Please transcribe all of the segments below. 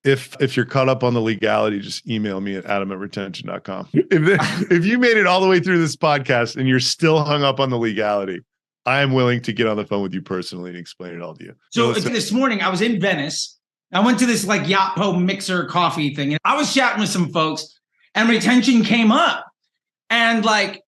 If you're caught up on the legality, just email me at adam@retention.com. If you made it all the way through this podcast and you're still hung up on the legality, I am willing to get on the phone with you personally and explain it all to you. So this morning I was in Venice. I went to this like Yapo mixer coffee thing, and I was chatting with some folks, and retention came up, and like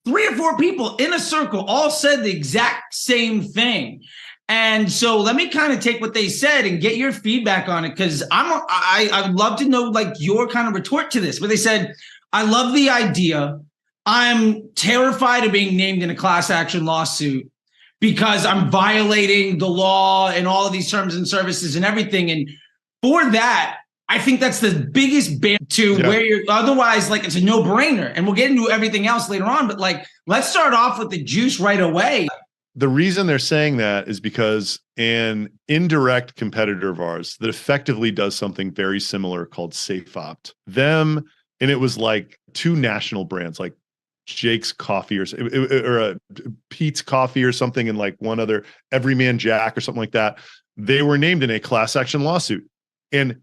3 or 4 people in a circle all said the exact same thing. And so let me kind of take what they said and get your feedback on it, because I'd love to know like your kind of retort to this. But they said, I love the idea. I'm terrified of being named in a class action lawsuit because I'm violating the law and all of these terms and services and everything. And for that, I think that's the biggest barrier to where you're otherwise like it's a no-brainer. And we'll get into everything else later on. But like, let's start off with the juice right away. The reason they're saying that is because an indirect competitor of ours that effectively does something very similar called SafeOpt, and it was like 2 national brands like Jake's Coffee or Pete's Coffee or something, and like one other Everyman Jack or something like that. They were named in a class action lawsuit, and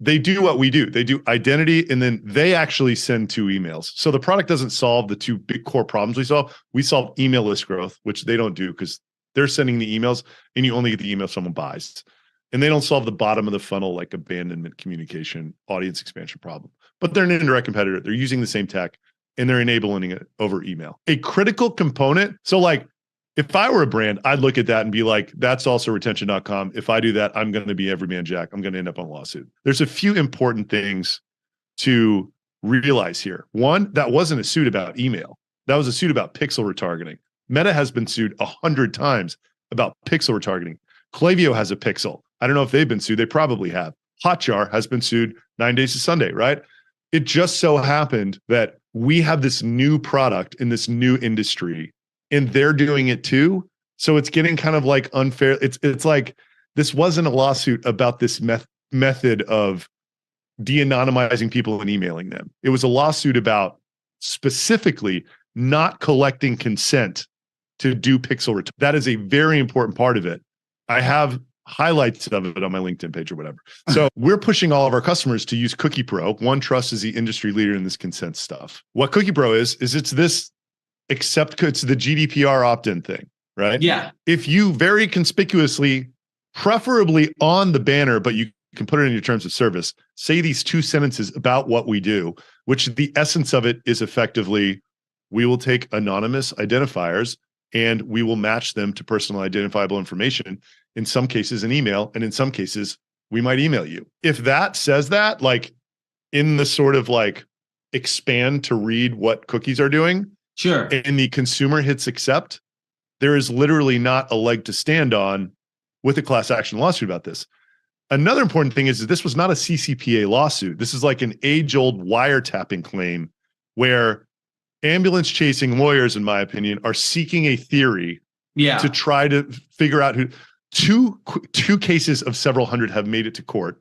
they do what we do. They do identity, and then they actually send 2 emails. So the product doesn't solve the 2 big core problems we solve. We solve email list growth, which they don't do because they're sending the emails and you only get the email if someone buys. And they don't solve the bottom of the funnel, like abandonment, communication, audience expansion problem. But they're an indirect competitor. They're using the same tech and they're enabling it over email. A critical component. So like, if I were a brand, I'd look at that and be like, that's also retention.com. If I do that, I'm going to be Everyman Jack. I'm going to end up on a lawsuit. There's a few important things to realize here. One, that wasn't a suit about email. That was a suit about pixel retargeting. Meta has been sued 100 times about pixel retargeting. Klaviyo has a pixel. I don't know if they've been sued. They probably have. Hotjar has been sued 9 days to Sunday, right? It just so happened that we have this new product in this new industry, and they're doing it too. So it's getting kind of like unfair. It's like, this wasn't a lawsuit about this method of de-anonymizing people and emailing them. It was a lawsuit about specifically not collecting consent to do pixel return. That is a very important part of it. I have highlights of it on my LinkedIn page or whatever. So we're pushing all of our customers to use Cookie Pro. OneTrust is the industry leader in this consent stuff. What Cookie Pro is it's this except it's the GDPR opt-in thing, right? Yeah. If you very conspicuously, preferably on the banner, but you can put it in your terms of service, say these 2 sentences about what we do, which the essence of it is effectively, we will take anonymous identifiers and we will match them to personal identifiable information, in some cases an email, and in some cases we might email you. If that says that, like in the sort of like expand to read what cookies are doing, sure, and the consumer hits accept, there is literally not a leg to stand on with a class action lawsuit about this. Another important thing is that this was not a CCPA lawsuit. This is like an age-old wiretapping claim where ambulance chasing lawyers, in my opinion, are seeking a theory to try to figure out who. Two cases of several hundred have made it to court,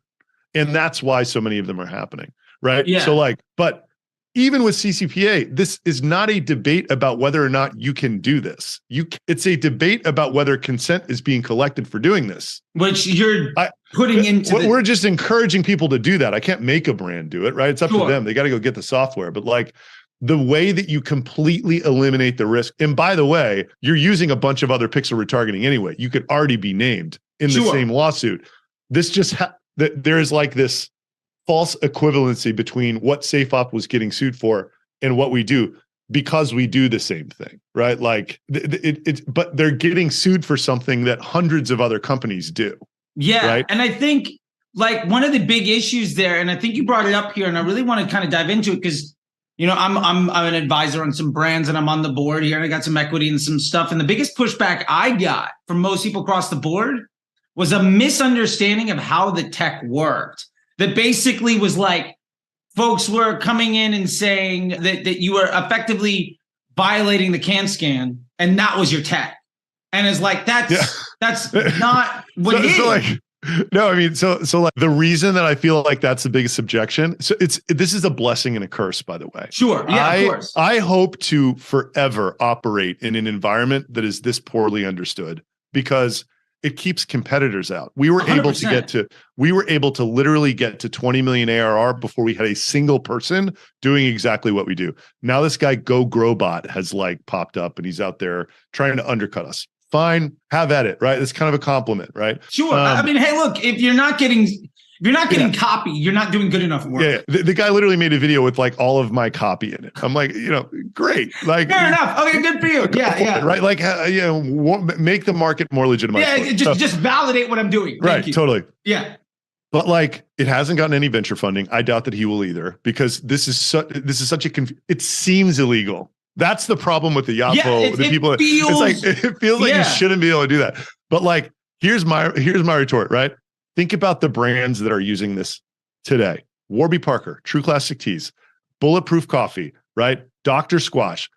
and that's why so many of them are happening, right? Yeah. So like, but even with CCPA, this is not a debate about whether or not you can do this. It's a debate about whether consent is being collected for doing this. Which you're putting into we're just encouraging people to do that. I can't make a brand do it, right? It's up to them. They got to go get the software. But like the way that you completely eliminate the risk, and by the way, you're using a bunch of other pixel retargeting anyway. You could already be named in the same lawsuit. This just there's like this false equivalency between what SafeOpt was getting sued for and what we do, because we do the same thing, right? Like but they're getting sued for something that hundreds of other companies do. Yeah. Right? And I think like one of the big issues there, and I think you brought it up here, and I really want to kind of dive into it because, you know, I'm an advisor on some brands and I'm on the board here and I got some equity and some stuff. And the biggest pushback I got from most people across the board was a misunderstanding of how the tech worked. That basically was like, folks were coming in and saying that you were effectively violating the can scan, and that was your tech. And it's like, that's not what it is. So like, no, I mean, so like the reason that I feel like that's the biggest objection. So this is a blessing and a curse, by the way. Sure. Yeah, of course. I hope to forever operate in an environment that is this poorly understood, because it keeps competitors out. We were able to 100%. literally get to 20 million ARR before we had a single person doing exactly what we do. Now this guy GoGrowBot has like popped up and he's out there trying to undercut us. Fine, have at it, right? It's kind of a compliment, right? Sure. I mean, hey, look, if you're not getting copy, you're not doing good enough work. Yeah. The guy literally made a video with like all of my copy in it. I'm like, great. Like, fair enough. Okay, good for you. Yeah. Right. Like, make the market more legitimate. Yeah, just validate what I'm doing. Right. Totally. Yeah. But like, it hasn't gotten any venture funding. I doubt that he will either, because this is such a it seems illegal. That's the problem with the Yapo. It feels like you shouldn't be able to do that. But like, here's my retort, right? Think about the brands that are using this today. Warby Parker, True Classic Teas, Bulletproof Coffee, right? Dr. Squash,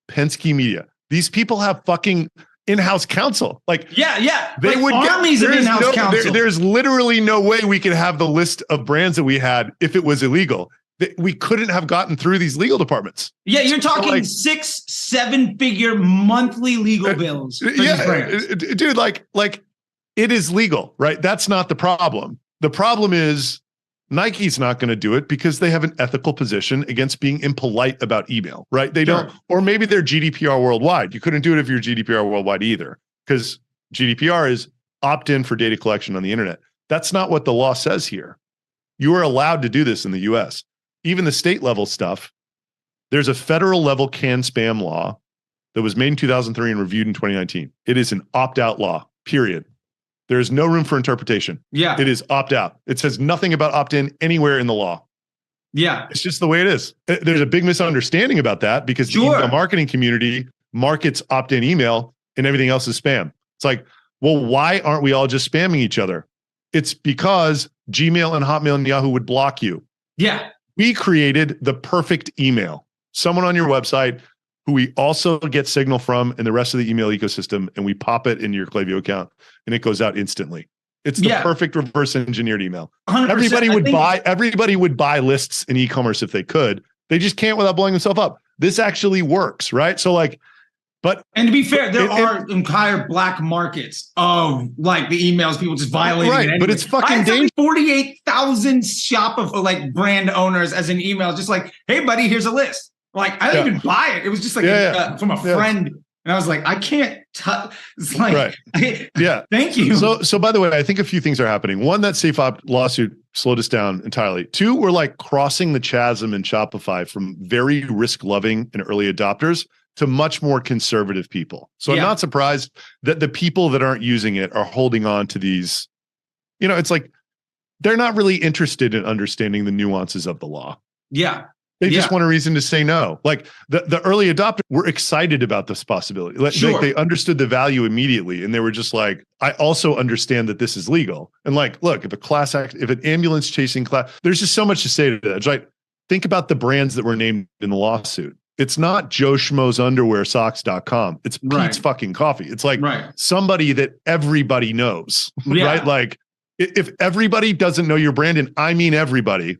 Penske Media. These people have fucking in-house counsel. Like, they would armies of in-house counsel. There's literally no way we could have the list of brands that we had if it was illegal. We couldn't have gotten through these legal departments. Yeah, you're talking like 6-7 figure monthly legal bills. For these brands. Dude, like it is legal, right? That's not the problem. The problem is Nike's not going to do it because they have an ethical position against being impolite about email, right? They don't, or maybe they're GDPR worldwide. You couldn't do it if you're GDPR worldwide either, because GDPR is opt-in for data collection on the internet. That's not what the law says here. You are allowed to do this in the US. Even the state level stuff, there's a federal level can spam law that was made in 2003 and reviewed in 2019. It is an opt-out law, period. There is no room for interpretation. Yeah. It is opt-out. It says nothing about opt-in anywhere in the law. Yeah. It's just the way it is. There's a big misunderstanding about that because the email marketing community markets opt-in email and everything else is spam. It's like, well, why aren't we all just spamming each other? It's because Gmail and Hotmail and Yahoo would block you. Yeah. We created the perfect email. Someone on your website who we also get signal from and the rest of the email ecosystem, and we pop it into your Klaviyo account and it goes out instantly. It's the perfect reverse engineered email. Everybody would buy lists in e-commerce if they could. They just can't without blowing themselves up. This actually works, right? So like, and to be fair, there are entire black markets of like the emails, people just violating it anyway. But it's fucking dangerous. 48,000 like brand owners as an email, just like, hey buddy, here's a list. Like, I didn't even buy it. It was just like from a friend. And I was like, I can't touch. It's like, thank you. So by the way, I think a few things are happening. One, that SafeOpt lawsuit slowed us down entirely. Two, we're like crossing the chasm in Shopify from very risk loving and early adopters to much more conservative people. So I'm not surprised that the people that aren't using it are holding on to these, it's like, they're not really interested in understanding the nuances of the law. Yeah. They just want a reason to say no. Like the early adopters were excited about this possibility. Like they understood the value immediately. And they were just like, I also understand that this is legal. And like, look, if an ambulance chasing class, there's just so much to say to that. It's like, think about the brands that were named in the lawsuit. It's not Joe Schmo's underwear socks.com. It's Pete's fucking coffee. It's like somebody that everybody knows, right? Like if everybody doesn't know your brand, and I mean everybody,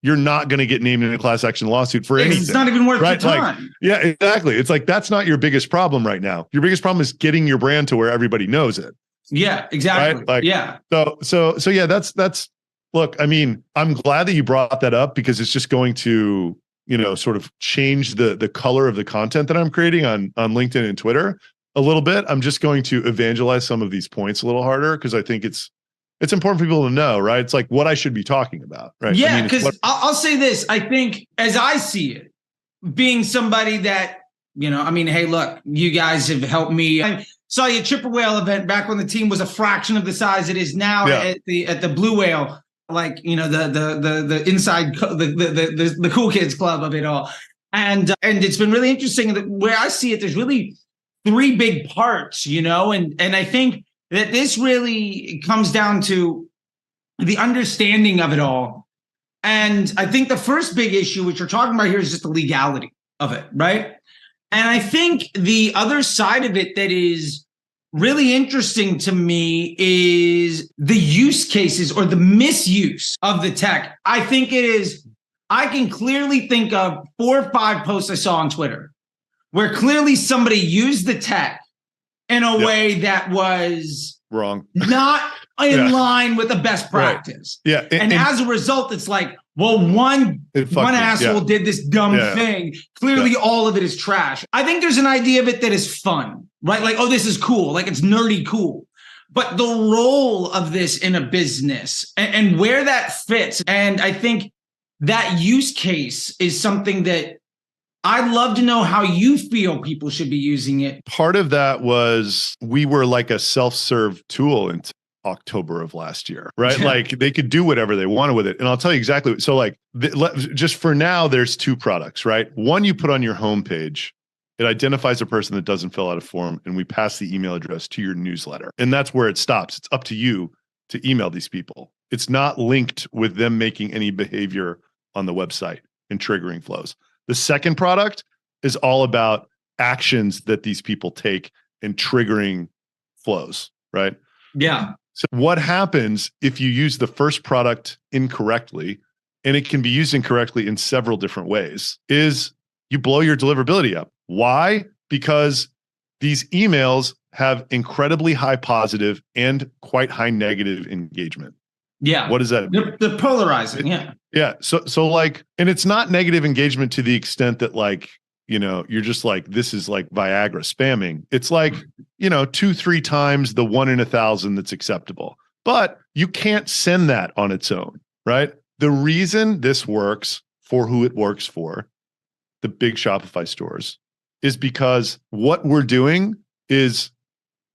you're not going to get named in a class action lawsuit for anything. It's not even worth your time. Like, exactly. It's like, that's not your biggest problem right now. Your biggest problem is getting your brand to where everybody knows it. Yeah, exactly. Right? Like, so yeah, that's, look, I mean, I'm glad that you brought that up because it's just going to, sort of change the color of the content that I'm creating on LinkedIn and Twitter a little bit. I'm just going to evangelize some of these points a little harder because I think it's important for people to know, right? It's like what I should be talking about, right? Yeah, because I'll say this. I think as I see it, being somebody that, hey, look, you guys have helped me. I saw your Chipper Whale event back when the team was a fraction of the size it is now at the Blue Whale, like, the inside, the cool kids club of it all. And it's been really interesting that where I see it, there's really 3 big parts, and I think that this really comes down to the understanding of it all. And I think the first big issue, which you're talking about here, is just the legality of it, right? And I think the other side of it that is really interesting to me is the use cases or the misuse of the tech. I think I can clearly think of 4 or 5 posts I saw on Twitter where clearly somebody used the tech in a way that was Wrong. Not in line with the best practice. Right. Yeah. And as a result, it's like, well, one asshole did this dumb thing. Clearly, all of it is trash. I think there's an idea of it that is fun, right? Like, oh, this is cool. Like, it's nerdy cool. But the role of this in a business and where that fits, and I think that use case is something that I'd love to know how you feel people should be using it. Part of that was we were like a self-serve tool in October of last year, right? Yeah. Like they could do whatever they wanted with it. And I'll tell you exactly. So like just for now, there's two products, right? One you put on your homepage. It identifies a person that doesn't fill out a form, and we pass the email address to your newsletter. And that's where it stops. It's up to you to email these people. It's not linked with them making any behavior on the website and triggering flows. The second product is all about actions that these people take and triggering flows, right? Yeah. So what happens if you use the first product incorrectly, and it can be used incorrectly in several different ways, is you blow your deliverability up. Why? Because these emails have incredibly high positive and quite high negative engagement. Yeah. What does that mean? They're polarizing. Yeah. Yeah. So like, and it's not negative engagement to the extent that like, you know, you're just like, this is like Viagra spamming. It's like, you know, 2-3 times the 1 in 1,000 that's acceptable. But you can't send that on its own, right? The reason this works for who it works for, the big Shopify stores, is because what we're doing is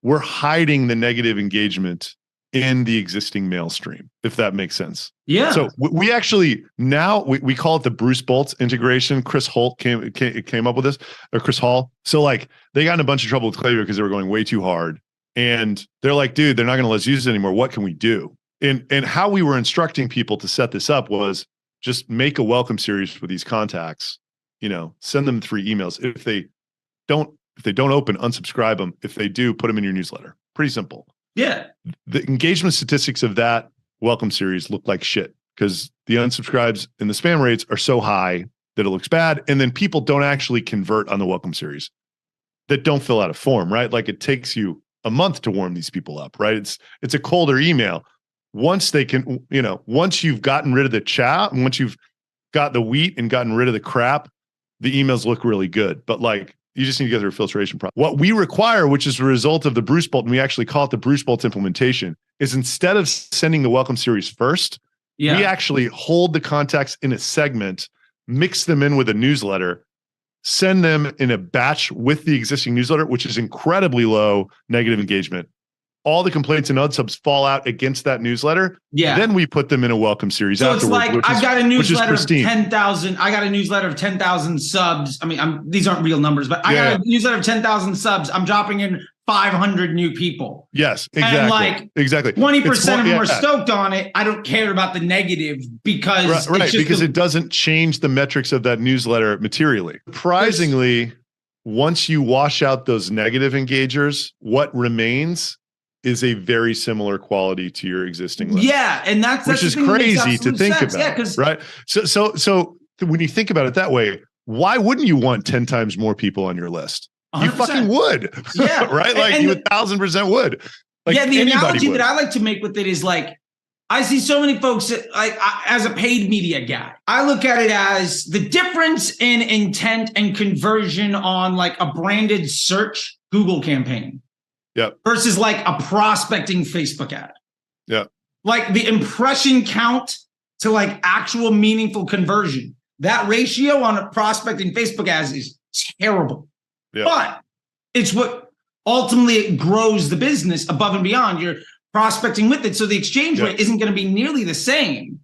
we're hiding the negative engagement in the existing mail stream, if that makes sense. Yeah. So we actually now we call it the Bruce Boltz integration. Chris Holt came up with this, or Chris Hall. So like they got in a bunch of trouble with Klaviyo because they were going way too hard, and they're like, dude, they're not going to let us use it anymore. What can we do? And how we were instructing people to set this up was just make a welcome series with these contacts. You know, send them 3 emails. If they don't open, unsubscribe them. If they do, put them in your newsletter. Pretty simple. Yeah. The engagement statistics of that welcome series look like shit because the unsubscribes and the spam rates are so high that it looks bad. And then people don't actually convert on the welcome series that don't fill out a form, right? Like it takes you a month to warm these people up, right? It's a colder email. Once they can, you know, once you've gotten rid of the chat and once you've got the wheat and gotten rid of the crap, the emails look really good. But like, you just need to get through a filtration process. What we require, which is a result of the Bruce Boltz, and we actually call it the Bruce Boltz implementation, is instead of sending the welcome series first, we actually hold the contacts in a segment, mix them in with a newsletter, send them in a batch with the existing newsletter, which is incredibly low negative engagement. All the complaints and unsubs fall out against that newsletter. Yeah. Then we put them in a welcome series. So it's like I've got a newsletter of 10,000. I got a newsletter of 10,000 subs. I mean, these aren't real numbers, but I got a newsletter of 10,000 subs. I'm dropping in 500 new people. Yes, exactly. And like exactly 20% of them are stoked on it. I don't care about the negative because because it doesn't change the metrics of that newsletter materially. Surprisingly, once you wash out those negative engagers, what remains is a very similar quality to your existing list. Yeah, and that's which is crazy to think about. Yeah, right. So when you think about it that way, why wouldn't you want 10 times more people on your list? 100%. You fucking would. Yeah, right. Like you 1,000% would. Like yeah, the analogy that I like to make with it is like I see so many folks that, like as a paid media guy, I look at it as the difference in intent and conversion on like a branded search Google campaign. Yeah. Versus like a prospecting Facebook ad. Yeah. Like the impression count to like actual meaningful conversion. That ratio on a prospecting Facebook ads is terrible. Yeah. But it's what ultimately grows the business above and beyond. You're prospecting with it. So the exchange rate isn't going to be nearly the same.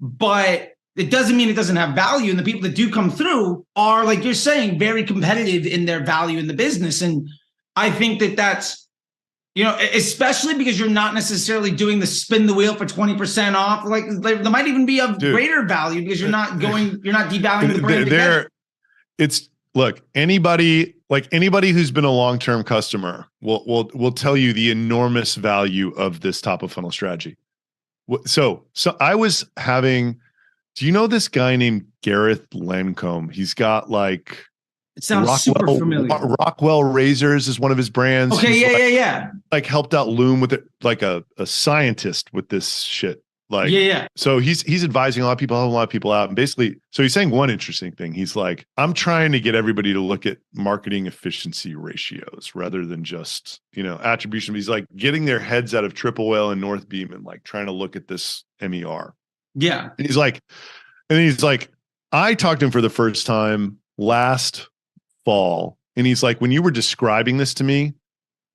But it doesn't mean it doesn't have value. And the people that do come through are, like you're saying, very competitive in their value in the business. And I think that that's, you know, especially because you're not necessarily doing the spin the wheel for 20% off. Like there might even be of greater value because you're not devaluing the brand. Look, anybody who's been a long-term customer will tell you the enormous value of this top of funnel strategy. So I was having, do you know this guy named Gareth Lancome? He's got like It sounds super familiar. Rockwell Razors is one of his brands. Okay, He's yeah. Like helped out Loom with it, like a scientist with this shit. Like, yeah. So he's advising a lot of people out. And basically, so he's saying one interesting thing. He's like, I'm trying to get everybody to look at marketing efficiency ratios rather than just, attribution. He's like getting their heads out of Triple Whale and North Beam and like trying to look at this MER. Yeah. And he's like, I talked to him for the first time last fall. And he's like, when you were describing this to me,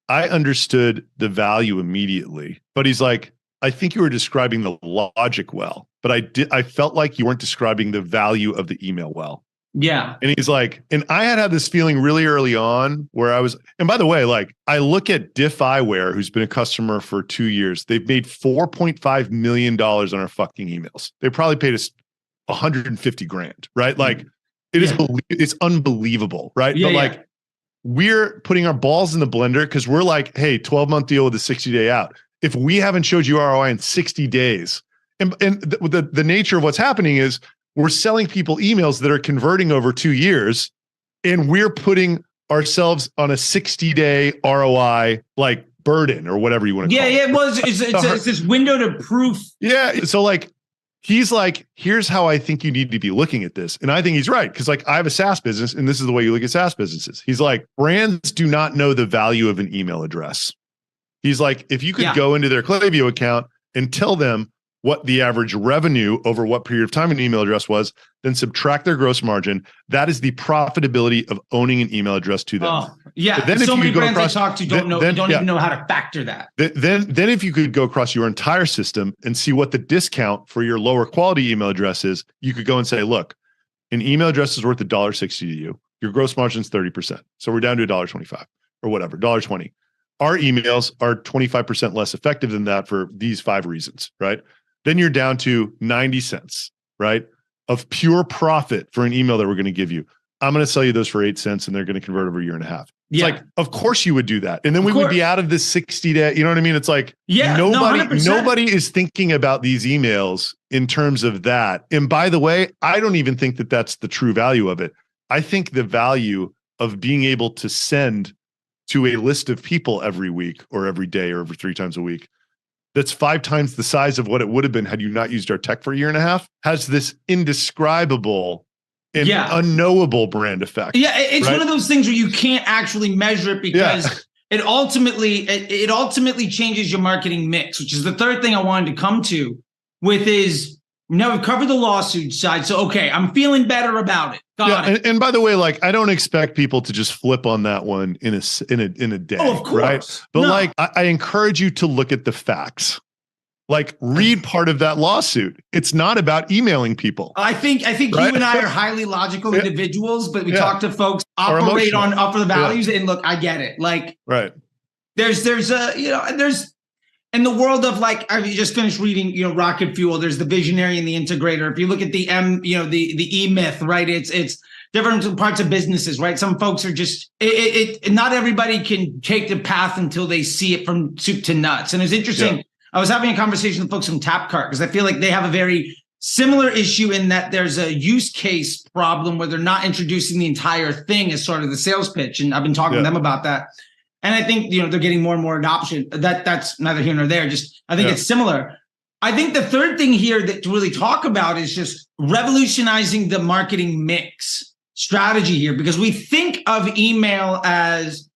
I understood the value immediately. But he's like, I think you were describing the logic well, but I felt like you weren't describing the value of the email well. Yeah. And he's like, and I had this feeling really early on where I was, and by the way, like I look at Diff Eyewear, who's been a customer for 2 years. They've made $4.5 million on our fucking emails. They probably paid us 150 grand, right? Like it's unbelievable, right? Yeah, but like we're putting our balls in the blender because we're like, hey, 12-month deal with a 60-day out. If we haven't showed you ROI in 60 days, and the nature of what's happening is we're selling people emails that are converting over 2 years, and we're putting ourselves on a 60-day ROI like burden or whatever you want to call it. Yeah, it's this window to proof. Yeah, so like he's like, here's how I think you need to be looking at this, and I think he's right because like I have a SaaS business, and this is the way you look at SaaS businesses. He's like, brands do not know the value of an email address. He's like, if you could go into their Klaviyo account and tell them what the average revenue over what period of time an email address was, then subtract their gross margin. That is the profitability of owning an email address to them. Oh, yeah. Then so many brands I talk to don't even know how to factor that. Then if you could go across your entire system and see what the discount for your lower quality email address is, you could go and say, look, an email address is worth $1.60 to you. Your gross margin is 30%. So we're down to $1.25 or whatever, $1.20. Our emails are 25% less effective than that for these 5 reasons, right? Then you're down to 90 cents, right? Of pure profit for an email that we're going to give you. I'm going to sell you those for 8 cents and they're going to convert over a year and a half. It's like, of course you would do that. And then we would be out of this 60-day, you know what I mean? It's like, nobody is thinking about these emails in terms of that. And by the way, I don't even think that that's the true value of it. I think the value of being able to send to a list of people every week or every day or every 3 times a week, that's 5 times the size of what it would have been had you not used our tech for a year and a half, has this indescribable and unknowable brand effect. Yeah, it's one of those things where you can't actually measure it because it ultimately changes your marketing mix, which is the third thing I wanted to come to with is, we've covered the lawsuit side. So, okay, I'm feeling better about it. Got it. And by the way, like I don't expect people to just flip on that one in a day. Oh, of course. Right? But I encourage you to look at the facts. Like read part of that lawsuit. It's not about emailing people. I think you and I are highly logical individuals, but we talk to folks, operate on upper the values, and look, I get it. Like there's in the world of like, I just finished reading, Rocket Fuel. There's the visionary and the integrator. If you look at the the E-Myth, right? It's different parts of businesses, right? Some folks are just, not everybody can take the path until they see it from soup to nuts. And it's interesting. Yeah. I was having a conversation with folks from Tapcart because I feel like they have a very similar issue in that there's a use case problem where they're not introducing the entire thing as sort of the sales pitch. And I've been talking to them about that. And I think, they're getting more and more adoption. That's neither here nor there. Just, I think it's similar. I think the third thing here that to really talk about is just revolutionizing the marketing mix strategy here, because we think of email as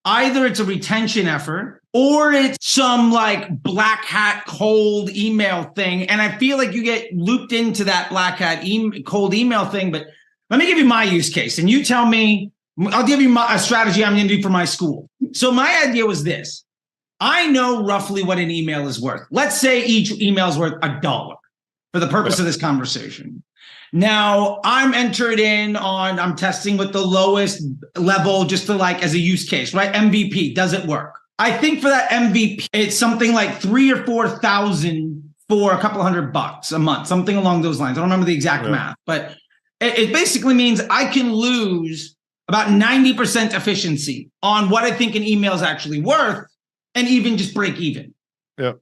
either it's a retention effort or it's some like black hat cold email thing. And I feel like you get looped into that black hat cold email thing. But let me give you my use case and you tell me, I'll give you a strategy I'm going to do for my school. So my idea was this. I know roughly what an email is worth. Let's say each email is worth $1 for the purpose of this conversation. Now I'm entered in on, I'm testing with the lowest level just to like as a use case, right? MVP, does it work? I think for that MVP, it's something like 3,000 or 4,000 for a couple $100 a month, something along those lines. I don't remember the exact math, but it basically means I can lose about 90% efficiency on what I think an email is actually worth and even just break even. Yeah.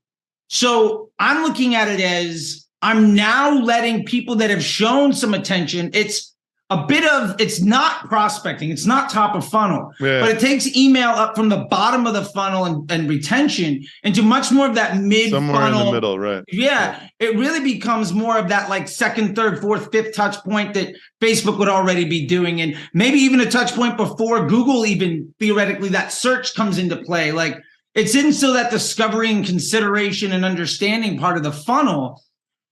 So I'm looking at it as I'm now letting people that have shown some attention. It's a bit of, it's not prospecting, it's not top of funnel, Yeah. but it takes email up from the bottom of the funnel and retention into much more of that mid funnel. Somewhere in the middle, right? Yeah, it really becomes more of that like second, third, fourth, fifth touch point that Facebook would already be doing. And maybe even a touch point before Google, even theoretically, that search comes into play. Like it's in still that discovery and consideration and understanding part of the funnel.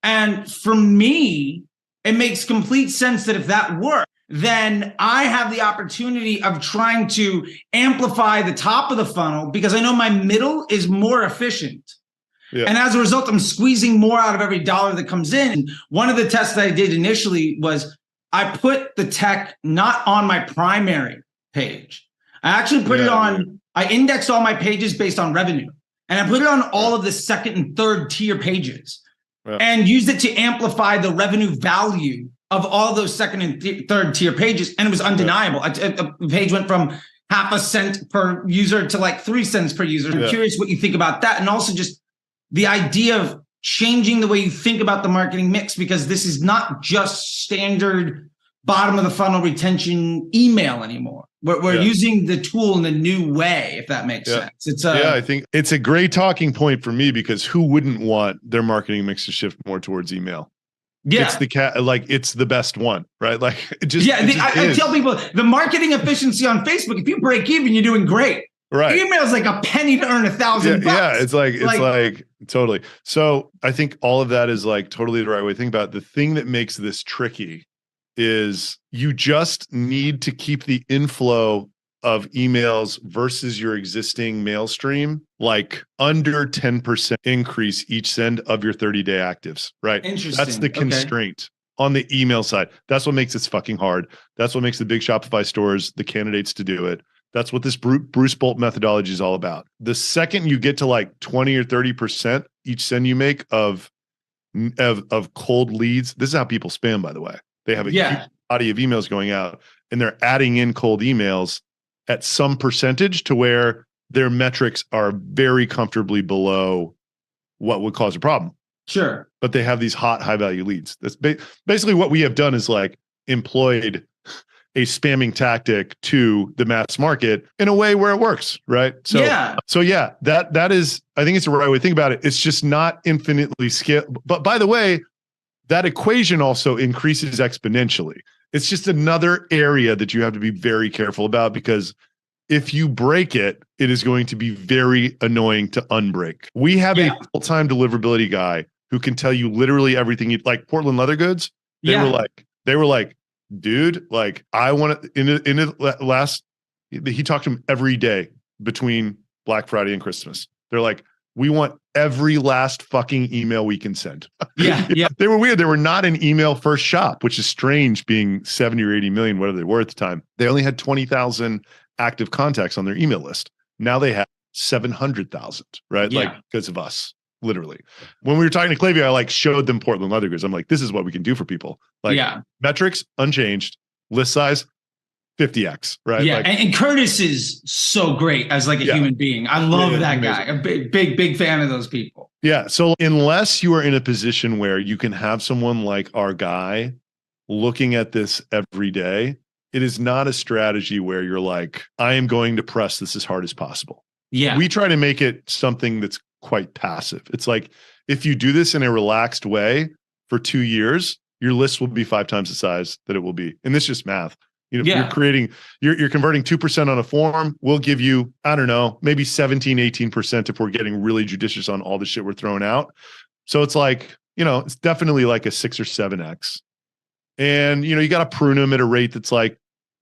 And for me, it makes complete sense that if that works, then I have the opportunity of trying to amplify the top of the funnel because I know my middle is more efficient. Yeah. And as a result, I'm squeezing more out of every dollar that comes in. And one of the tests that I did initially was I put the tech not on my primary page. I actually put it on, I indexed all my pages based on revenue. And I put it on all of the second and third tier pages. And used it to amplify the revenue value of all those second and third tier pages. And it was undeniable. A page went from half a cent per user to like 3 cents per user. I'm curious what you think about that. And also just the idea of changing the way you think about the marketing mix, because this is not just standard bottom of the funnel retention email anymore. We're using the tool in a new way, if that makes sense. It's I think it's a great talking point for me because who wouldn't want their marketing mix to shift more towards email? Yeah, it's it's the best one, right? Like it just I tell people the marketing efficiency on Facebook. If you break even, you're doing great. Right, email is like a penny to earn $1,000. Yeah, it's like totally. So I think all of that is like totally the right way to think about it. The thing that makes this tricky is you just need to keep the inflow of emails versus your existing mail stream like under 10% increase each send of your 30-day actives, right? Interesting. That's the constraint on the email side. That's what makes it fucking hard. That's what makes the big Shopify stores the candidates to do it. That's what this Bruce Bolt methodology is all about. The second you get to like 20 or 30% each send you make of cold leads, this is how people spam, by the way. They have a huge body of emails going out and they're adding in cold emails at some percentage to where their metrics are very comfortably below what would cause a problem. Sure. But they have these hot, high value leads. That's basically what we have done is like employed a spamming tactic to the mass market in a way where it works, right? So that is, I think it's the right way to think about it. It's just not infinitely scale. But by the way, that equation also increases exponentially. It's just another area that you have to be very careful about because if you break it, it is going to be very annoying to unbreak. We have a full-time deliverability guy who can tell you literally everything. Like Portland Leather Goods, they were like, dude, like I want to. He talked to him every day between Black Friday and Christmas. They're like, we want every last fucking email we can send. Yeah. They were weird. They were not an email first shop, which is strange being 70 or 80 million, whatever they were at the time. They only had 20,000 active contacts on their email list. Now they have 700,000, right? Yeah. Like because of us, literally. When we were talking to Clavia, I like showed them Portland Leather Goods. I'm like, this is what we can do for people. Like metrics unchanged, list size 50x, right? Yeah, like, and Curtis is so great as like a human being. I love that guy. A big fan of those people. Yeah. So unless you are in a position where you can have someone like our guy looking at this every day, it is not a strategy where you're like, I am going to press this as hard as possible. Yeah. We try to make it something that's quite passive. It's like, if you do this in a relaxed way for 2 years, your list will be 5 times the size that it will be. And this is just math. You're converting 2% on a form. We'll give you, I don't know, maybe 17, 18% if we're getting really judicious on all the shit we're throwing out. So it's like, it's definitely like a 6 or 7x. And, you got to prune them at a rate that's like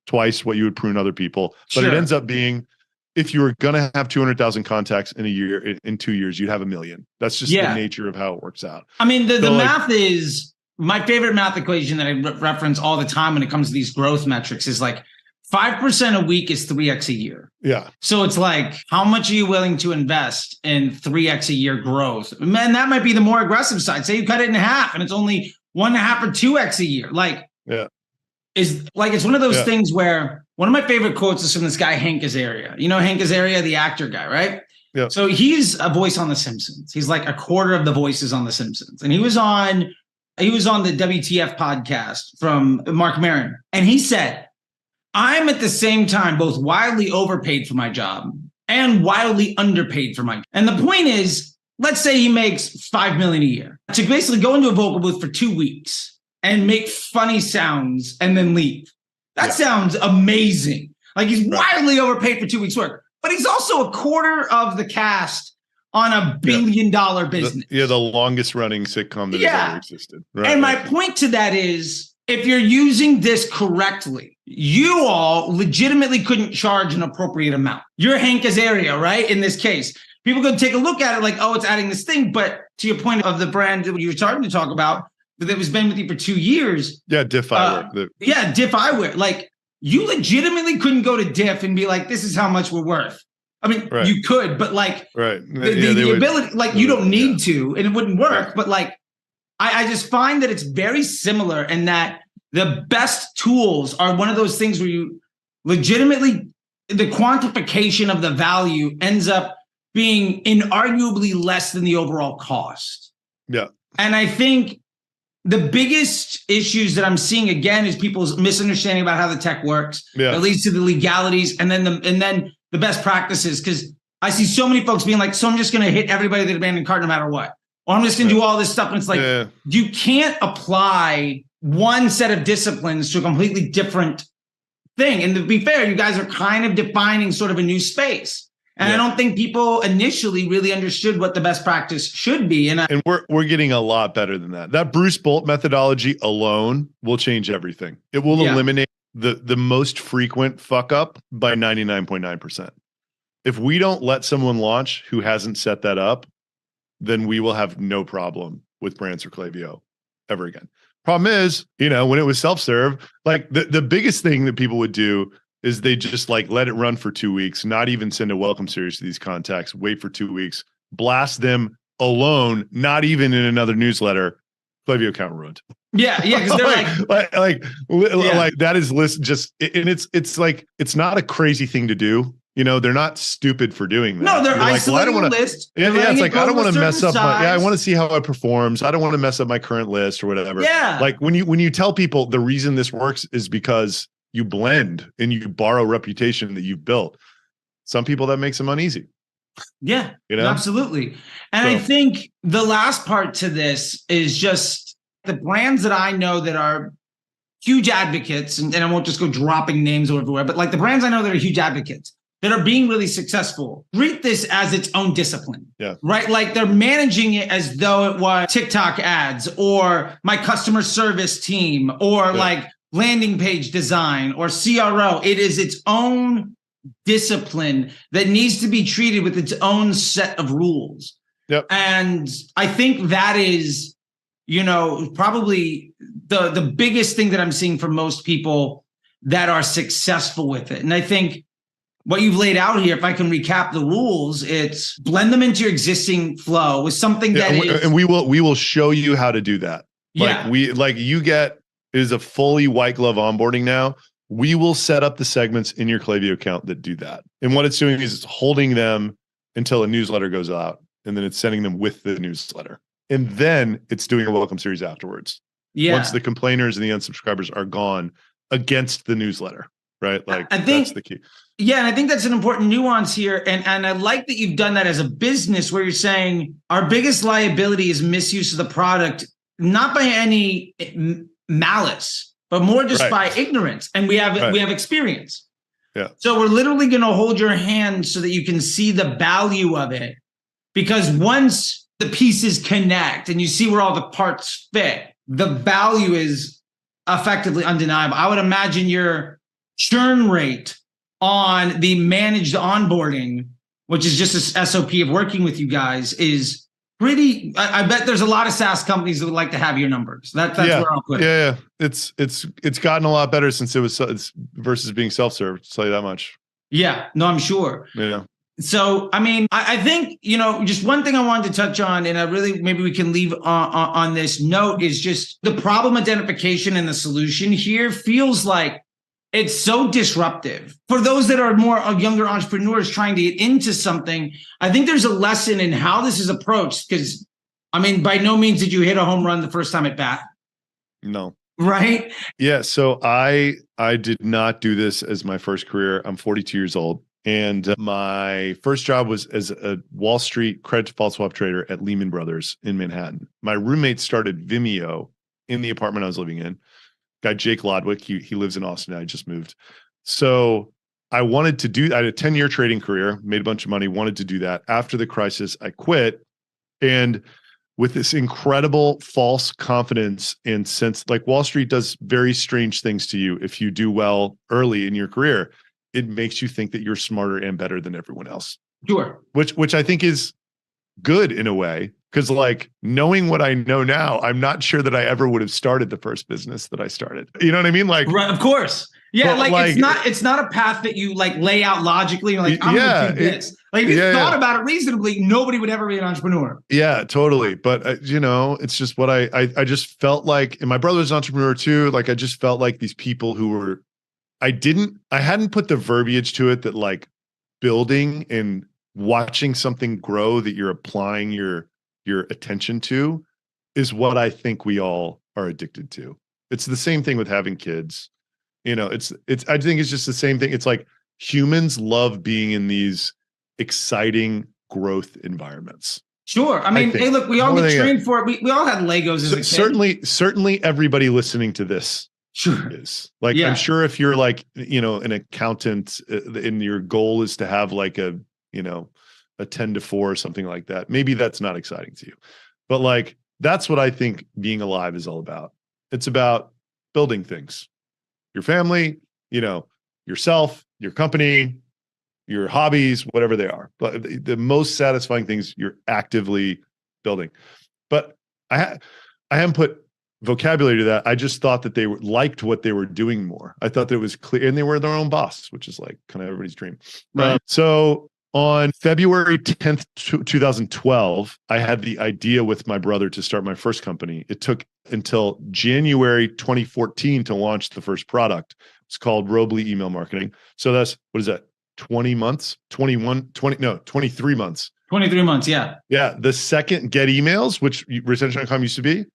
twice what you would prune other people. But it ends up being, if you were going to have 200,000 contacts in a year, in 2 years, you'd have 1 million. That's just the nature of how it works out. I mean, the math is, my favorite math equation that I reference all the time when it comes to these growth metrics is like 5% a week is 3x a year. Yeah. So it's like, how much are you willing to invest in 3x a year growth? Man, that might be the more aggressive side. Say you cut it in half and it's only 1.5 or 2x a year. Like, it's one of those things where one of my favorite quotes is from this guy, Hank Azaria. You know, Hank Azaria, the actor guy, right? Yeah. So he's a voice on The Simpsons. He's like a quarter of the voices on The Simpsons. And he was on He was on the WTF podcast from Mark Maron. And he said, I'm at the same time both wildly overpaid for my job and wildly underpaid for my job. And the point is, let's say he makes $5 million a year to basically go into a vocal booth for 2 weeks and make funny sounds and then leave. That sounds amazing. Like he's wildly overpaid for 2 weeks work, but he's also a quarter of the cast on $1 billion business. The longest running sitcom that has ever existed. Right, and my point to that is, if you're using this correctly, you all legitimately couldn't charge an appropriate amount. You're Hank Azaria, right? In this case, people could take a look at it like, oh, it's adding this thing. But to your point of the brand that you were starting to talk about, that was been with you for 2 years. Yeah, Diff Eyewear. Diff Eyewear. Like, you legitimately couldn't go to Diff and be like, this is how much we're worth. I mean, you could, but like the ability, like you don't need to, and it wouldn't work. But like, I just find that it's very similar, and that the best tools are one of those things where you legitimately, the quantification of the value ends up being inarguably less than the overall cost. Yeah. And I think the biggest issues that I'm seeing again is people's misunderstanding about how the tech works. Yeah. It leads to the legalities and then the best practices. Because I see so many folks being like, so I'm just going to hit everybody that abandoned cart no matter what. Or I'm just going to do all this stuff. And it's like, you can't apply one set of disciplines to a completely different thing. And to be fair, you guys are kind of defining sort of a new space. And I don't think people initially really understood what the best practice should be. And we're getting a lot better than that. That Bruce Bolt methodology alone will change everything. It will eliminate the most frequent fuck up by 99.9%. If we don't let someone launch who hasn't set that up, then we will have no problem with Brands or Klaviyo ever again. Problem is, when it was self-serve, like the biggest thing that people would do is they just like let it run for 2 weeks, not even send a welcome series to these contacts, wait for 2 weeks, blast them alone, not even in another newsletter. Klaviyo account ruined. Yeah, because they're like that is list just, and it's like, it's not a crazy thing to do. They're not stupid for doing that. No, they're isolating like, the list. It's like, I don't want to mess up I want to see how it performs. I don't want to mess up my current list or whatever. Yeah. Like when you tell people the reason this works is because you blend and you borrow reputation that you've built. Some people that makes them uneasy. Yeah, absolutely. And I think the last part to this is just the brands that I know that are huge advocates, and I won't just go dropping names everywhere, but like the brands I know that are huge advocates that are being really successful, treat this as its own discipline. Yeah. Right? Like they're managing it as though it was TikTok ads or my customer service team or like landing page design or CRO. It is its own discipline that needs to be treated with its own set of rules. Yep. And I think that is, probably the biggest thing that I'm seeing from most people that are successful with it. And I think what you've laid out here, if I can recap the rules, it's blend them into your existing flow with something and we will show you how to do that. It is a fully white glove onboarding now. We will set up the segments in your Klaviyo account that do that. And what it's doing is it's holding them until a newsletter goes out, and then it's sending them with the newsletter. And then it's doing a welcome series afterwards. Yeah. Once the complainers and the unsubscribers are gone against the newsletter, right? Like I think that's the key. Yeah, and I think that's an important nuance here. And I like that you've done that as a business where you're saying our biggest liability is misuse of the product, not by any malice, but more just by ignorance. And we have experience. Yeah. So we're literally going to hold your hand so that you can see the value of it. Because once the pieces connect and you see where all the parts fit, the value is effectively undeniable. I would imagine your churn rate on the managed onboarding, which is just a SOP of working with you guys, is pretty. I bet there's a lot of SaaS companies that would like to have your numbers. That's where I'll put it. Yeah, it's gotten a lot better since it was versus being self-serve. I'll tell you that much. Yeah, no, I'm sure. Yeah. So, I mean, I think, just one thing I wanted to touch on, and I really, maybe we can leave on this note, is just the problem identification and the solution here feels like it's so disruptive. For those that are more younger entrepreneurs trying to get into something, I think there's a lesson in how this is approached, because, I mean, by no means did you hit a home run the first time at bat. No. right? Yeah. So I did not do this as my first career. I'm 42 years old. And my first job was as a Wall Street credit default swap trader at Lehman Brothers in Manhattan. My roommate started Vimeo in the apartment I was living in. Guy Jake Lodwick, he lives in Austin. I just moved. So I had a 10-year trading career, made a bunch of money, wanted to do that. After the crisis, I quit. And with this incredible false confidence and sense, like Wall Street does very strange things to you if you do well early in your career. It makes you think that you're smarter and better than everyone else. Sure. Which I think is good in a way, because like knowing what I know now, I'm not sure that I ever would have started the first business that I started. You know what I mean? Like, right, of course. Yeah, like it's not a path that you like lay out logically. You're like, I'm gonna do this. Like if you thought about it reasonably, nobody would ever be an entrepreneur. Yeah, totally. But it's just what I just felt like, and my brother was an entrepreneur too. Like I just felt like these people who were, I hadn't put the verbiage to it that like building and watching something grow that you're applying your attention to is what I think we all are addicted to. It's the same thing with having kids. It's I think it's just the same thing. It's like humans love being in these exciting growth environments. Sure. I mean, hey, look, we all get trained for it. We all had Legos as a kid. Certainly everybody listening to this sure is like, I'm sure if you're like, an accountant and your goal is to have like a 10 to 4 or something like that, maybe that's not exciting to you. But like, that's what I think being alive is all about. It's about building things, your family, yourself, your company, your hobbies, whatever they are. But the most satisfying things you're actively building. But I haven't put vocabulary to that. I just thought that they liked what they were doing more. I thought that it was clear, and they were their own boss, which is like kind of everybody's dream. Right. So on February 10th, 2012, I had the idea with my brother to start my first company. It took until January 2014 to launch the first product. It's called Robley Email Marketing. So that's, what is that? 20 months, 23 months. 23 months. Yeah. Yeah. The second Get Emails, which retention.com used to be,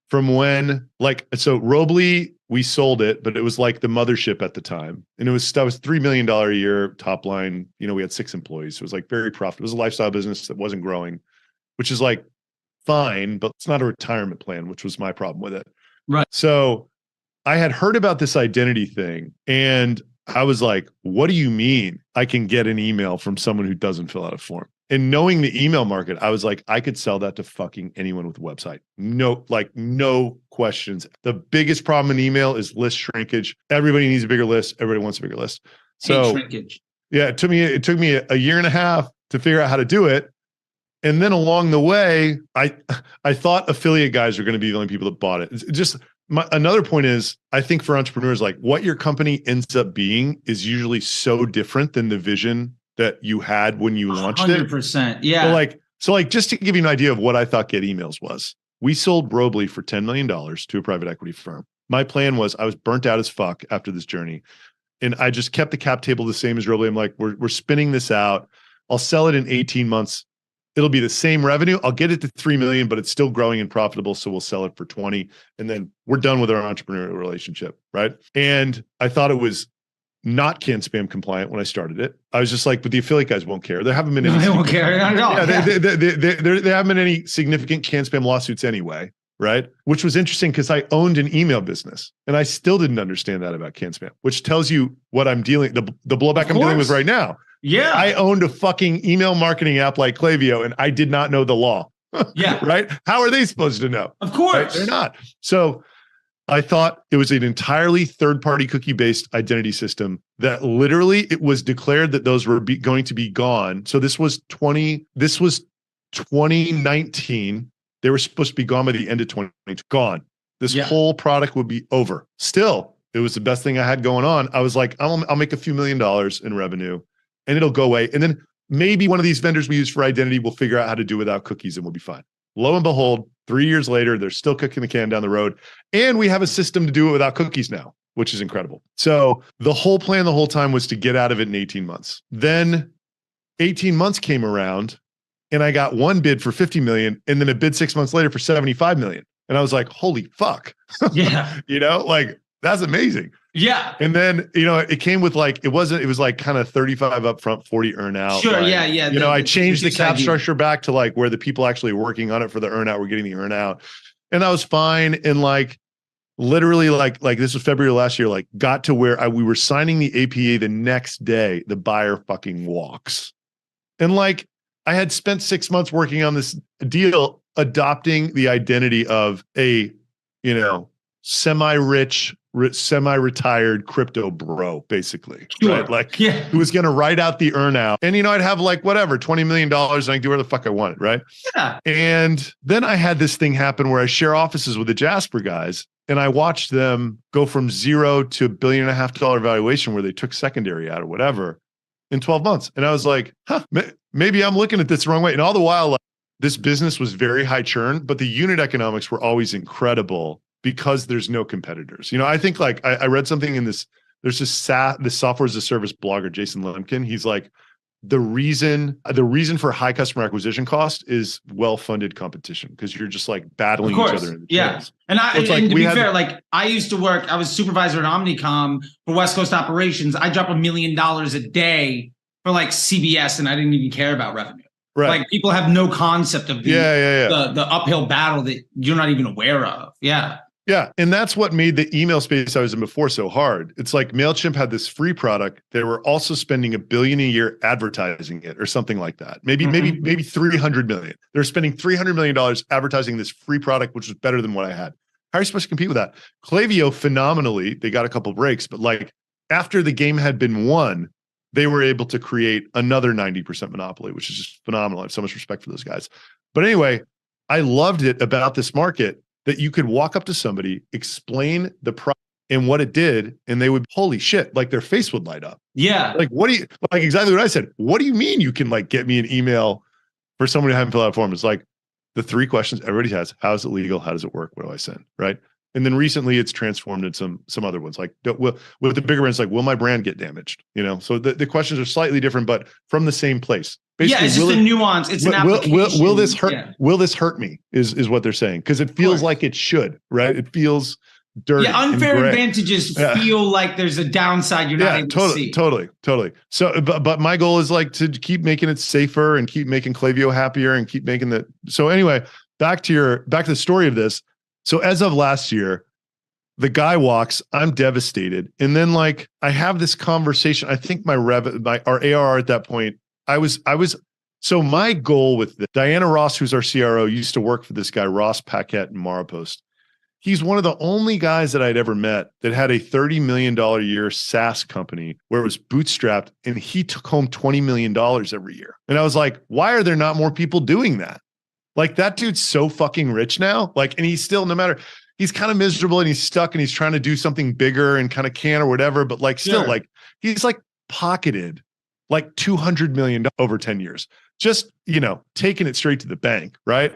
from when, so Robley, we sold it, but it was like the mothership at the time. And that was $3 million a year top line. We had 6 employees. So it was like very profitable. It was a lifestyle business that wasn't growing, which is like fine, but it's not a retirement plan, which was my problem with it. Right. So I had heard about this identity thing, and I was like, what do you mean I can get an email from someone who doesn't fill out a form? And knowing the email market, I was like, I could sell that to fucking anyone with a website. No questions. The biggest problem in email is list shrinkage. Everybody needs a bigger list. Everybody wants a bigger list. So shrinkage. Yeah, it took me a year and a half to figure out how to do it. And then along the way, I thought affiliate guys are going to be the only people that bought it. It's just another point is, I think for entrepreneurs, like what your company ends up being is usually so different than the vision that you had when you launched 100%, it. yeah. So just to give you an idea of what I thought Get Emails was, we sold Robley for $10 million to a private equity firm. My plan was, I was burnt out as fuck after this journey, and I just kept the cap table the same as Robley. I'm like, we're spinning this out. I'll sell it in 18 months. It'll be the same revenue. I'll get it to 3 million, but it's still growing and profitable. So we'll sell it for 20. And then we're done with our entrepreneurial relationship. Right. And I thought it was not can spam compliant when I started it. I was just like, but the affiliate guys won't care. There haven't been any. They won't care at all. Yeah, they haven't been any significant can spam lawsuits anyway. Right. Which was interesting because I owned an email business and I still didn't understand that about can spam, which tells you what I'm dealing, the blowback I'm dealing with right now. Yeah. I owned a fucking email marketing app like Klaviyo, and I did not know the law. Yeah. Right. How are they supposed to know? Of course. Right? They're not. So I thought it was an entirely third-party cookie-based identity system that literally it was declared that those were going to be gone. So this was 2019. They were supposed to be gone by the end of 2020. Gone. This whole product would be over. Still, it was the best thing I had going on. I was like, I'll make a few $1 million in revenue, and it'll go away. And then maybe one of these vendors we use for identity will figure out how to do without cookies, and we'll be fine. Lo and behold, 3 years later, they're still kicking the can down the road. And we have a system to do it without cookies now, which is incredible. So the whole plan the whole time was to get out of it in 18 months. Then 18 months came around and I got one bid for 50 million and then a bid 6 months later for 75 million. And I was like, holy fuck. Yeah. Like that's amazing. Yeah. And then, it came with like, it was like kind of 35 up front, 40 earn out. Sure. Like, Yeah. I changed the cap idea. structure back to like where the people actually working on it for the earn out were getting the earn out. And that was fine. And like, literally like this was February last year, like got to where we were signing the APA the next day, the buyer fucking walks. And like, I had spent 6 months working on this deal, adopting the identity of a, semi-rich, semi-retired crypto bro, basically. Sure. Right? Like, who was going to write out the earn out. And, I'd have like whatever, $20 million and I could do whatever the fuck I wanted. Right. Yeah. And then I had this thing happen where I share offices with the Jasper guys. And I watched them go from zero to $1.5 billion valuation where they took secondary out or whatever in 12 months. And I was like, maybe I'm looking at this the wrong way. And all the while, like, this business was very high churn, but the unit economics were always incredible because there's no competitors. I think like I read something in this, there's this software as a service blogger, Jason Lemkin. He's like, the reason for high customer acquisition cost is well-funded competition because you're just like battling each other in the channels. And to be fair, like I used to work, I was supervisor at Omnicom for West Coast operations. I drop $1 million a day for like CBS and I didn't even care about revenue. Right. Like people have no concept of the uphill battle that you're not even aware of. Yeah. Yeah. And that's what made the email space I was in before so hard. It's like MailChimp had this free product. They were also spending $1 billion a year advertising it or something like that. Maybe 300 million. They're spending $300 million advertising this free product, which was better than what I had. How are you supposed to compete with that? Klaviyo, phenomenally, they got a couple breaks, but like after the game had been won, they were able to create another 90% monopoly, which is just phenomenal. I have so much respect for those guys. But anyway, I loved it about this market that you could walk up to somebody, explain the product and what it did, and they would, holy shit, like their face would light up. Yeah. Like, like exactly what I said. What do you mean you can like get me an email for someone who haven't filled out a form? It's like the 3 questions everybody has. How is it legal? How does it work? What do I send? Right. And then recently it's transformed into some other ones. Like with the bigger brands, like, will my brand get damaged? So the questions are slightly different, but from the same place. Basically, it's just a nuance. It's an application. Will this hurt? Yeah. Will this hurt me? Is what they're saying because it feels like it should, right? It feels dirty. Yeah, unfair advantages feel like there's a downside you're not able to see. Totally. So, but my goal is like to keep making it safer and keep making Klaviyo happier and keep making the. So anyway, back to the story of this. So as of last year, the guy walks, I'm devastated. And then like, I have this conversation. I think our ARR at that point, so my goal with Diana Ross, who's our CRO, used to work for this guy, Ross Paquette in Marapost. He's one of the only guys that I'd ever met that had a $30 million a year SaaS company where it was bootstrapped and he took home $20 million every year. And I was like, why are there not more people doing that? Like that dude's so fucking rich now. Like, and he's still, no matter, he's kind of miserable and he's stuck and he's trying to do something bigger and kind of can or whatever. But like, still like, he's like pocketed like $200 million over 10 years, just, taking it straight to the bank. Right.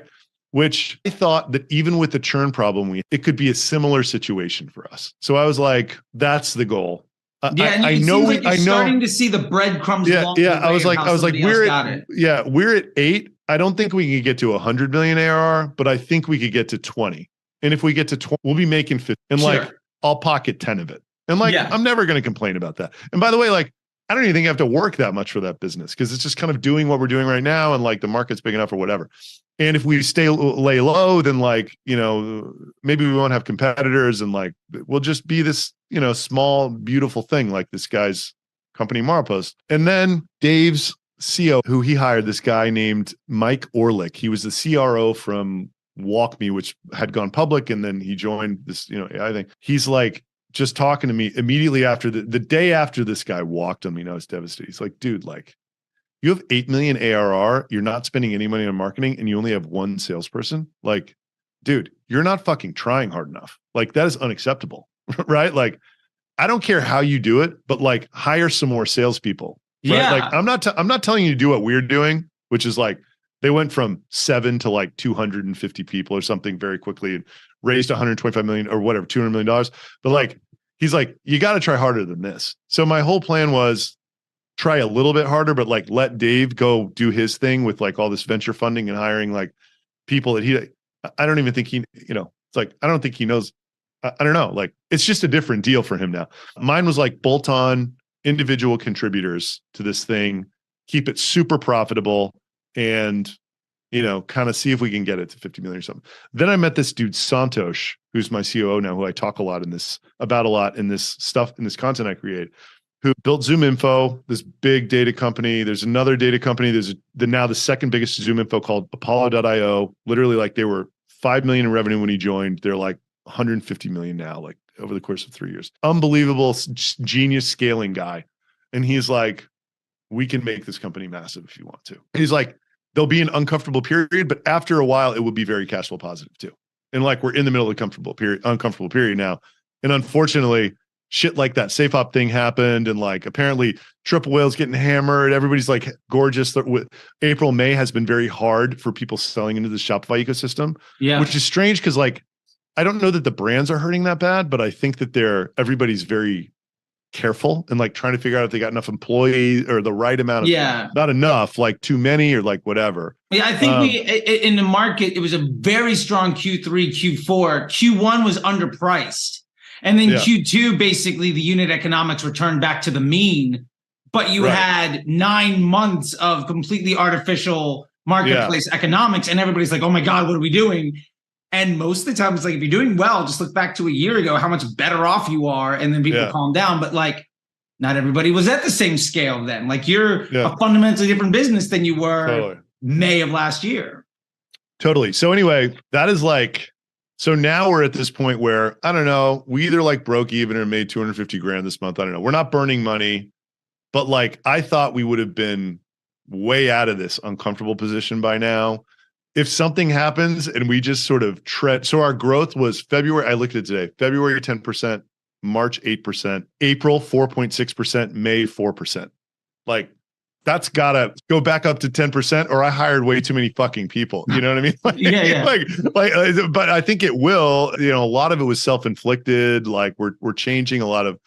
Which I thought that even with the churn problem, it could be a similar situation for us. So I was like, that's the goal. I know starting to see the breadcrumbs. Yeah. I was like, we're at 8. I don't think we can get to 100 million ARR, but I think we could get to 20. And if we get to 20, we'll be making 50. And like, I'll pocket 10 of it. And like, I'm never going to complain about that. And by the way, like, I don't even think I have to work that much for that business because it's just kind of doing what we're doing right now. And like the market's big enough or whatever. And if we lay low, then like, maybe we won't have competitors and like, we'll just be this, small, beautiful thing like this guy's company Marapost. And then Dave's CO, who he hired, this guy named Mike Orlick. He was the CRO from WalkMe, which had gone public. And then he joined this, AI thing. He's like just talking to me immediately after the day after this guy walked on me. And I was devastated. He's like, dude, like you have 8 million ARR. You're not spending any money on marketing and you only have 1 salesperson. Like, dude, you're not fucking trying hard enough. Like that is unacceptable, right? Like, I don't care how you do it, but like hire some more salespeople. Right? Yeah. Like I'm not telling you to do what we're doing, which is like they went from 7 to like 250 people or something very quickly and raised 125 million or whatever, $200 million. But like, he's like, you got to try harder than this. So my whole plan was try a little bit harder, but like let Dave go do his thing with like all this venture funding and hiring like people that I don't even think it's It's like, I don't think he knows. I don't know. Like, it's just a different deal for him now. Mine was like bolt on individual contributors to this thing, keep it super profitable, and, you know, kind of see if we can get it to 50 million or something. Then I met this dude, Santosh, who's my COO now, who I talk a lot in this stuff, in this content I create, who built Zoom Info, this big data company. There's another data company. There's now the second biggest Zoom Info called Apollo.io. Literally, like, they were 5 million in revenue when he joined. They're like 150 million now, like over the course of 3 years. Unbelievable, genius scaling guy. And he's like, we can make this company massive if you want to. He's like, there'll be an uncomfortable period, but after a while, it will be very cash flow positive too. And like, we're in the middle of the uncomfortable period now. And unfortunately, shit like that Safe Op thing happened. And like, apparently triple whales getting hammered. Everybody's like gorgeous. April, May has been very hard for people selling into the Shopify ecosystem, which is strange. Cause like, I don't know that the brands are hurting that bad, but I think that everybody's very careful and like trying to figure out if they got enough employees or the right amount of, not enough, like too many or like whatever. Yeah, I think in the market, it was a very strong Q3, Q4. Q1 was underpriced. And then Q2, basically the unit economics returned back to the mean, but you had 9 months of completely artificial marketplace economics. And everybody's like, oh my God, what are we doing? And most of the time, it's like, if you're doing well, just look back to a year ago, how much better off you are. And then people calm down. But like, not everybody was at the same scale then. Like, you're a fundamentally different business than you were May of last year. Totally. So anyway, that is like, so now we're at this point where, I don't know, we either like broke even or made 250 grand this month. I don't know. We're not burning money, but like, I thought we would have been way out of this uncomfortable position by now. If something happens and we just sort of tread, so our growth was February, I looked at it today, February 10%, March 8%, April 4.6%, May 4%. Like, that's gotta go back up to 10%, or I hired way too many fucking people. You know what I mean? Like, but I think it will. You know, a lot of it was self-inflicted. Like, we're changing a lot of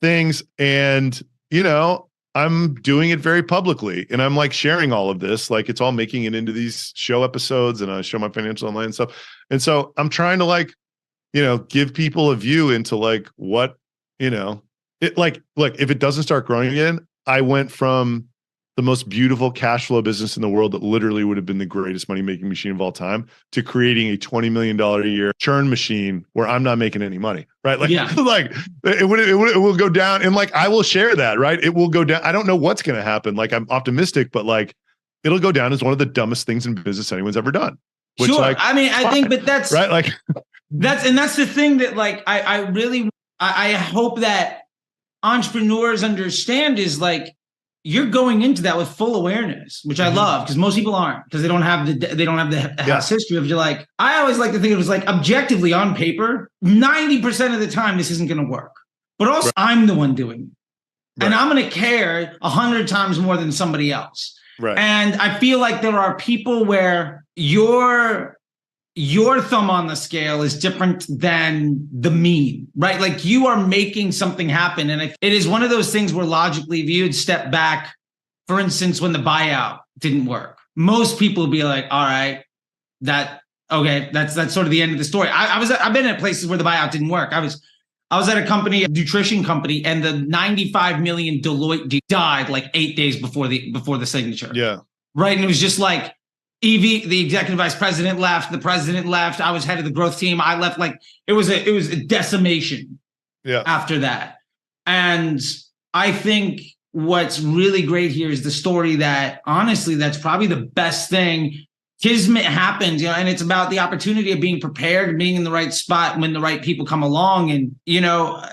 things, and you know, I'm doing it very publicly, and I'm like sharing all of this. Like, it's all making it into these show episodes, and I show my financial online and stuff. And so I'm trying to, like, you know, give people a view into like what, you know, it like, look, if it doesn't start growing again, I went from the most beautiful cash flow business in the world that literally would have been the greatest money making machine of all time to creating a $20 million a year churn machine where I'm not making any money. Right. Like, like it will go down, and like, I will share that. Right. It will go down. I don't know what's going to happen. Like, I'm optimistic, but like, it'll go down as one of the dumbest things in business anyone's ever done. Which, sure. Like, I mean, I think, but that's right. Like, that's the thing that like, I hope that entrepreneurs understand is like, you're going into that with full awareness, which I love, because most people aren't, because they don't have the house history of. You're like, I always like to think it was like, objectively on paper, 90% of the time this isn't going to work, but also I'm the one doing it, and I'm going to care 100 times more than somebody else. Right. And I feel like there are people where your thumb on the scale is different than the mean, right? Like, you are making something happen. And it is one of those things where logically, if you would step back, for instance, when the buyout didn't work, most people would be like, all right, that's sort of the end of the story. I've been at places where the buyout didn't work. I was at a company, a nutrition company, and the 95 million Deloitte deal died like 8 days before the signature. Yeah. Right. And it was just like, the executive vice president left, the president left. I was head of the growth team. I left. Like, it was a decimation after that. And I think what's really great here is the story that, honestly, that's probably the best thing. Kismet happens, you know, and it's about the opportunity of being prepared, being in the right spot when the right people come along. And, you know,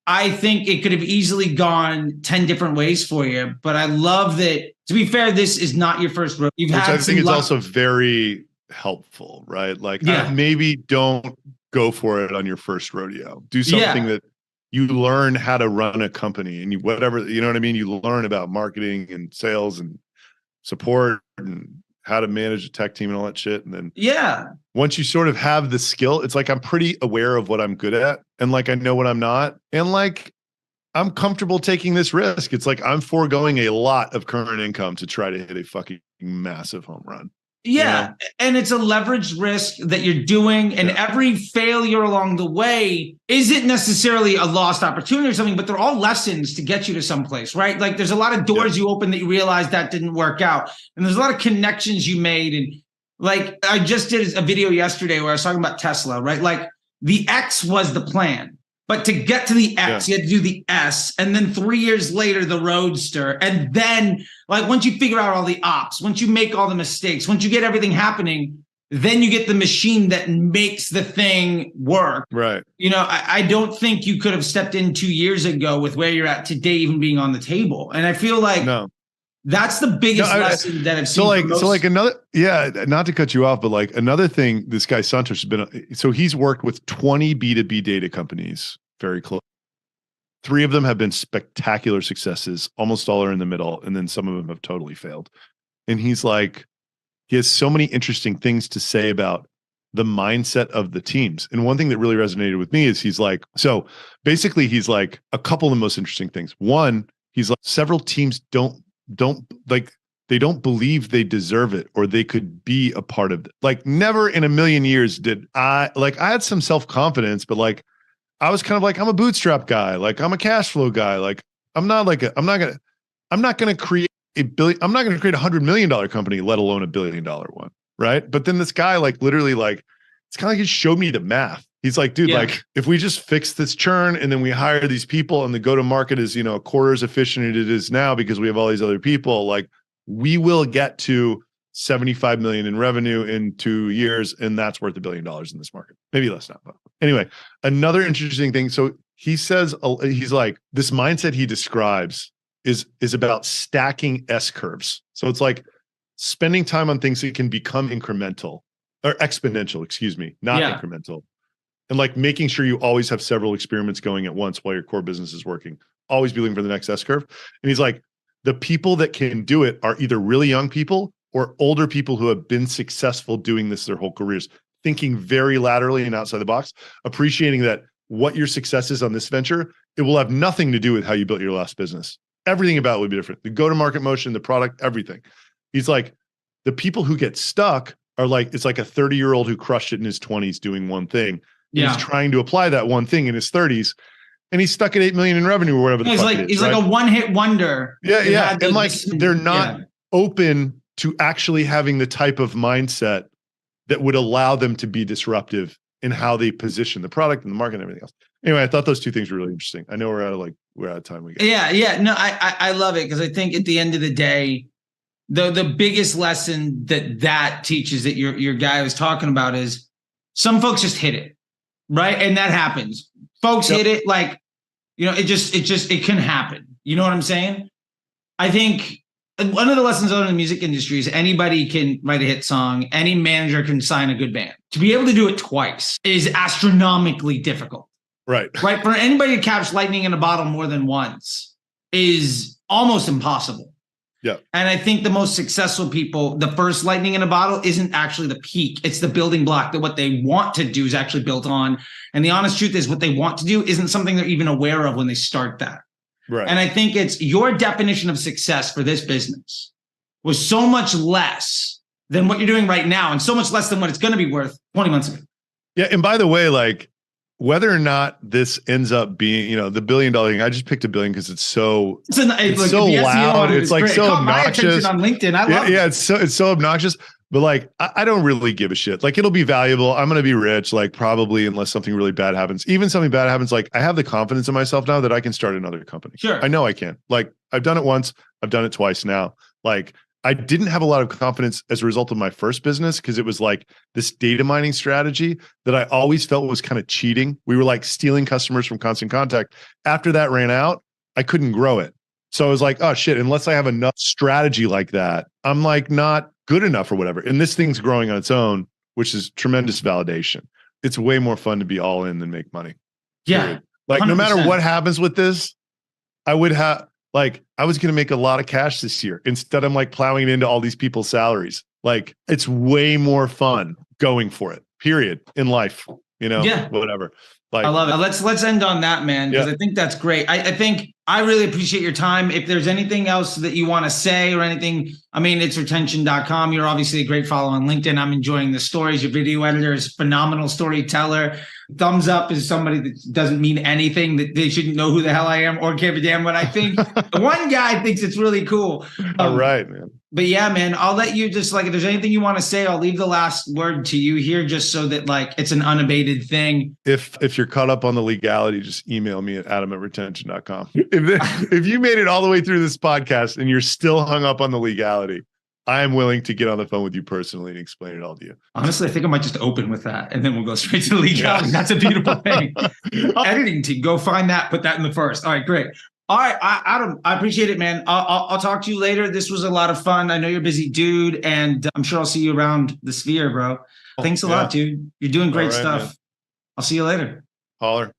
I think it could have easily gone 10 different ways for you, but I love that. To be fair, this is not your first rodeo. Which I think is also very helpful, right? Like, maybe don't go for it on your first rodeo. Do something that you learn how to run a company, and whatever, you know what I mean? You learn about marketing and sales and support and how to manage a tech team and all that shit. And then once you sort of have the skill, it's like, I'm pretty aware of what I'm good at, and like, I know what I'm not. And like, I'm comfortable taking this risk. It's like, I'm foregoing a lot of current income to try to hit a fucking massive home run. Yeah. And it's a leveraged risk that you're doing. And every failure along the way isn't necessarily a lost opportunity or something, but they're all lessons to get you to someplace, right? Like there's a lot of doors you open that you realize that didn't work out. And there's a lot of connections you made. And like I just did a video yesterday where I was talking about Tesla, right? Like the X was the plan. But to get to the X, you had to do the S. And then 3 years later, the Roadster. And then, like, once you figure out all the ops, once you make all the mistakes, once you get everything happening, then you get the machine that makes the thing work. Right. You know, I don't think you could have stepped in 2 years ago with where you're at today, even being on the table. And I feel like that's the biggest lesson that I've seen. So like another, not to cut you off, but like another thing, this guy Santosh has been, so he's worked with 20 B2B data companies, very close. 3 of them have been spectacular successes. Almost all are in the middle. And then some of them have totally failed. And he's like, he has so many interesting things to say about the mindset of the teams. And one thing that really resonated with me is he's like, so basically he's like a couple of the most interesting things. One, he's like, several teams don't like, they don't believe they deserve it or they could be a part of it. Like never in a million years did I had some self-confidence, but like I was kind of like, I'm a bootstrap guy. Like I'm a cash flow guy. Like I'm not going to create $100 million company, let alone $1 billion one. Right. But then this guy, like literally like, it's kind of like he showed me the math. He's like, dude, like if we just fix this churn and then we hire these people and the go-to-market is, a quarter as efficient as it is now because we have all these other people, like we will get to 75 million in revenue in 2 years. And that's worth $1 billion in this market. Maybe less now. But anyway, another interesting thing. So he says, he's like, this mindset he describes is about stacking S curves. So it's like spending time on things that can become incremental or exponential, not incremental. And like making sure you always have several experiments going at once while your core business is working. Always be looking for the next S curve. And he's like, the people that can do it are either really young people or older people who have been successful doing this their whole careers, thinking very laterally and outside the box, appreciating that what your success is on this venture, it will have nothing to do with how you built your last business. Everything about it would be different. The go-to-market motion, the product, everything. He's like, the people who get stuck are like, it's like a 30-year-old who crushed it in his 20s doing one thing. He's trying to apply that one thing in his 30s, and he's stuck at 8 million in revenue or whatever. He's like a one-hit wonder. Yeah. And like they're not open to actually having the type of mindset that would allow them to be disruptive in how they position the product and the market and everything else. Anyway, I thought those 2 things were really interesting. I know we're out of time. No, I love it because I think at the end of the day, the biggest lesson that teaches that your guy was talking about is some folks just hit it. Right. And that happens. Folks hit it like, it can happen. You know what I'm saying? I think one of the lessons learned in the music industry is anybody can write a hit song. Any manager can sign a good band. To be able to do it twice is astronomically difficult. Right. Right. For anybody to catch lightning in a bottle more than once is almost impossible. Yeah. And I think the most successful people, the first lightning in a bottle isn't actually the peak. It's the building block that what they want to do is actually built on. And the honest truth is what they want to do isn't something they're even aware of when they start that. Right. And I think it's your definition of success for this business was so much less than what you're doing right now and so much less than what it's going to be worth 20 months ago. Yeah. And by the way, like whether or not this ends up being, the $1 billion thing, I just picked $1 billion because it's so loud. It's like so obnoxious on LinkedIn. I love it. Yeah. It's so obnoxious, but like, I don't really give a shit. Like it'll be valuable. I'm going to be rich, like probably unless something really bad happens. Even something bad happens. Like I have the confidence in myself now that I can start another company. Sure. I know I can. Like I've done it once. I've done it twice now. Like I didn't have a lot of confidence as a result of my first business because it was like this data mining strategy that I always felt was kind of cheating. We were like stealing customers from Constant Contact. After that ran out, I couldn't grow it. So I was like, oh shit, unless I have enough strategy like that, I'm like not good enough or whatever. And this thing's growing on its own, which is tremendous validation. It's way more fun to be all in than make money. Yeah. Period. Like 100%. No matter what happens with this, I would have like, I was going to make a lot of cash this year. Instead, I'm like plowing it into all these people's salaries. Like it's way more fun going for it, period, in life, whatever. Like, I love it. Let's end on that, man. Because I think that's great. I think I really appreciate your time. If there's anything else that you want to say or anything, I mean, it's retention.com. You're obviously a great follow on LinkedIn. I'm enjoying the stories. Your video editor is a phenomenal storyteller. Thumbs up is somebody that doesn't mean anything, that they shouldn't know who the hell I am or give a damn what I think. The one guy thinks it's really cool. All right, man. But yeah, man, I'll let you just like, if there's anything you want to say, I'll leave the last word to you here just so that like it's an unabated thing. If you're caught up on the legality, just email me at adam@retention.com. If you made it all the way through this podcast and you're still hung up on the legality, I am willing to get on the phone with you personally and explain it all to you. Honestly, I think I might just open with that and then we'll go straight to the legality. Yeah. That's a beautiful thing. Editing team, go find that, put that in the first. All right, great. All right, Adam, I appreciate it, man. I'll talk to you later. This was a lot of fun. I know you're a busy dude, and I'm sure I'll see you around the sphere, bro. Thanks a lot, dude. You're doing great stuff. Man. I'll see you later. Holler. Thanks.